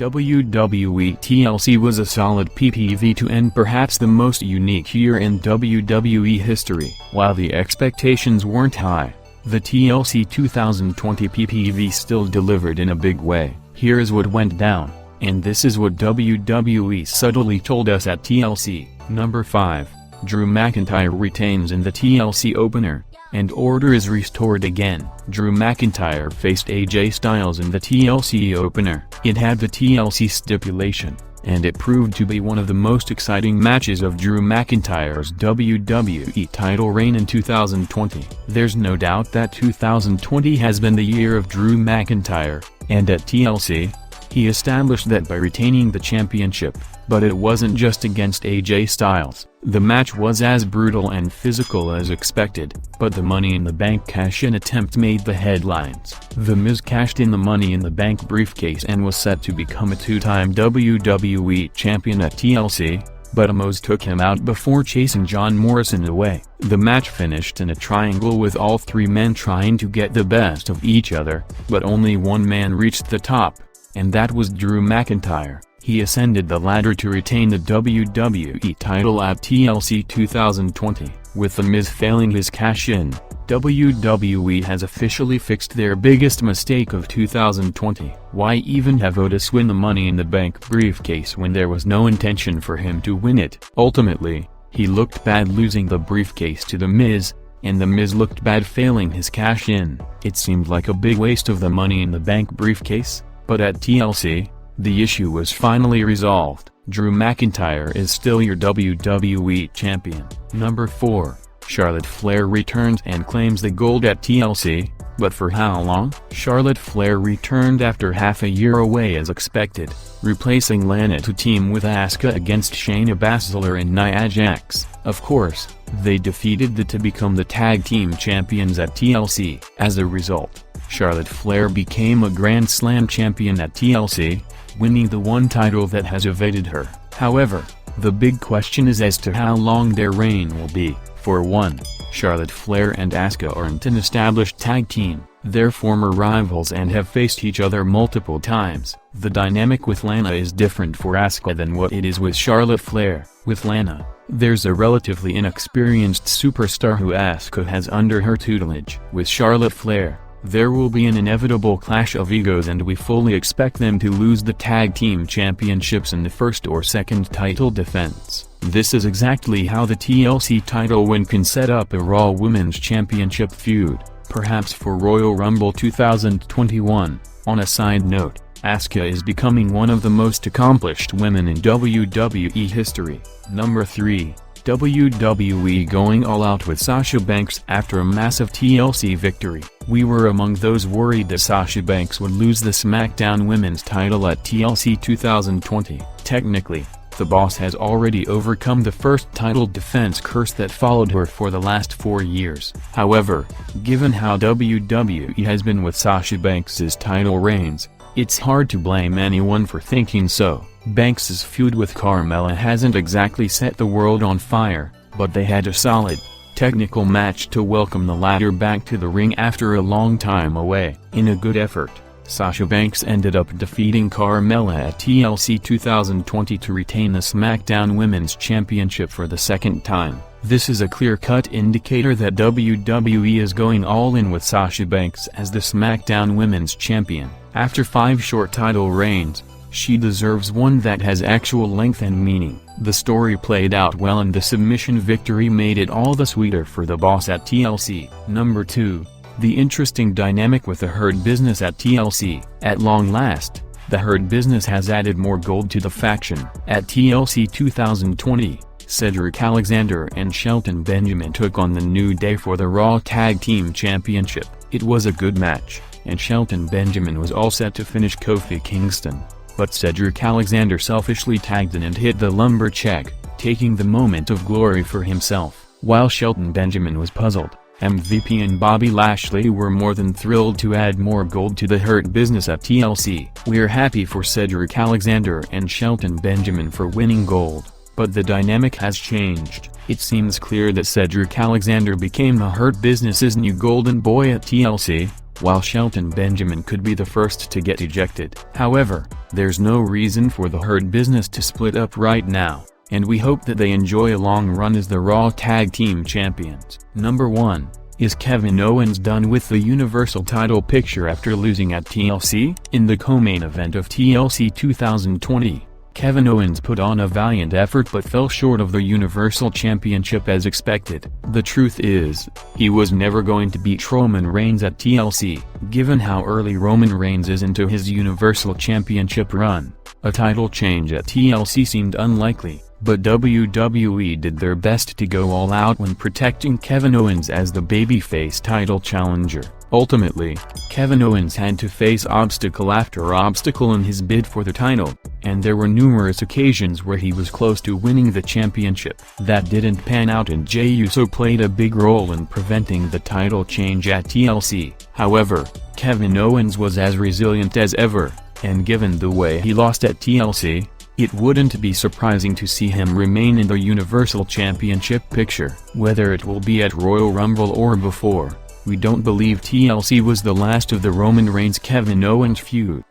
WWE TLC was a solid PPV to end perhaps the most unique year in WWE history. While the expectations weren't high, the TLC 2020 PPV still delivered in a big way. Here's what went down, and this is what WWE subtly told us at TLC. Number 5. Drew McIntyre retains in the TLC opener, and order is restored again. Drew McIntyre faced AJ Styles in the TLC opener. It had the TLC stipulation, and it proved to be one of the most exciting matches of Drew McIntyre's WWE title reign in 2020. There's no doubt that 2020 has been the year of Drew McIntyre, and at TLC, he established that by retaining the championship. But it wasn't just against AJ Styles. The match was as brutal and physical as expected, but the Money in the Bank cash-in attempt made the headlines. The Miz cashed in the Money in the Bank briefcase and was set to become a two-time WWE champion at TLC, but Owens took him out before chasing John Morrison away. The match finished in a triangle with all three men trying to get the best of each other, but only one man reached the top, and that was Drew McIntyre. He ascended the ladder to retain the WWE title at TLC 2020. With The Miz failing his cash-in, WWE has officially fixed their biggest mistake of 2020. Why even have Otis win the Money in the Bank briefcase when there was no intention for him to win it? Ultimately, he looked bad losing the briefcase to The Miz, and The Miz looked bad failing his cash-in. It seemed like a big waste of the Money in the Bank briefcase, but at TLC, the issue was finally resolved. Drew McIntyre is still your WWE champion. Number 4. Charlotte Flair returns and claims the gold at TLC, but for how long? Charlotte Flair returned after half a year away as expected, replacing Lana to team with Asuka against Shayna Baszler and Nia Jax. Of course, they defeated to become the tag team champions at TLC. As a result, Charlotte Flair became a Grand Slam champion at TLC, winning the one title that has evaded her. However, the big question is as to how long their reign will be. For one, Charlotte Flair and Asuka aren't an established tag team. They're former rivals and have faced each other multiple times. The dynamic with Lana is different for Asuka than what it is with Charlotte Flair. With Lana, there's a relatively inexperienced superstar who Asuka has under her tutelage. With Charlotte Flair, there will be an inevitable clash of egos, and we fully expect them to lose the tag team championships in the first or second title defense. This is exactly how the TLC title win can set up a Raw Women's Championship feud, perhaps for Royal Rumble 2021. On a side note, Asuka is becoming one of the most accomplished women in WWE history. Number 3. WWE going all out with Sasha Banks after a massive TLC victory. We were among those worried that Sasha Banks would lose the SmackDown Women's title at TLC 2020. Technically, the boss has already overcome the first title defense curse that followed her for the last 4 years. However, given how WWE has been with Sasha Banks's title reigns, it's hard to blame anyone for thinking so. Banks's feud with Carmella hasn't exactly set the world on fire, but they had a solid, technical match to welcome the latter back to the ring after a long time away. In a good effort, Sasha Banks ended up defeating Carmella at TLC 2020 to retain the SmackDown Women's Championship for the second time. This is a clear-cut indicator that WWE is going all in with Sasha Banks as the SmackDown Women's Champion. After 5 short title reigns, she deserves one that has actual length and meaning. The story played out well, and the submission victory made it all the sweeter for the boss at TLC. Number 2. The interesting dynamic with the Hurt Business at TLC. At long last, the Hurt Business has added more gold to the faction. At TLC 2020, Cedric Alexander and Shelton Benjamin took on the New Day for the Raw Tag Team Championship. It was a good match, and Shelton Benjamin was all set to finish Kofi Kingston. But Cedric Alexander selfishly tagged in and hit the lumberjack, taking the moment of glory for himself. While Shelton Benjamin was puzzled, MVP and Bobby Lashley were more than thrilled to add more gold to the Hurt Business at TLC. We're happy for Cedric Alexander and Shelton Benjamin for winning gold, but the dynamic has changed. It seems clear that Cedric Alexander became the Hurt Business's new golden boy at TLC, while Shelton Benjamin could be the first to get ejected. However, there's no reason for the Hurt Business to split up right now, and we hope that they enjoy a long run as the Raw Tag Team Champions. Number 1. Is Kevin Owens done with the Universal title picture after losing at TLC? In the co-main event of TLC 2020, Kevin Owens put on a valiant effort but fell short of the Universal Championship as expected. The truth is, he was never going to beat Roman Reigns at TLC. Given how early Roman Reigns is into his Universal Championship run, a title change at TLC seemed unlikely, but WWE did their best to go all out when protecting Kevin Owens as the babyface title challenger. Ultimately, Kevin Owens had to face obstacle after obstacle in his bid for the title, and there were numerous occasions where he was close to winning the championship. That didn't pan out, and Jey Uso played a big role in preventing the title change at TLC. However, Kevin Owens was as resilient as ever, and given the way he lost at TLC, it wouldn't be surprising to see him remain in the Universal Championship picture. Whether it will be at Royal Rumble or before, we don't believe TLC was the last of the Roman Reigns-Kevin Owens feud.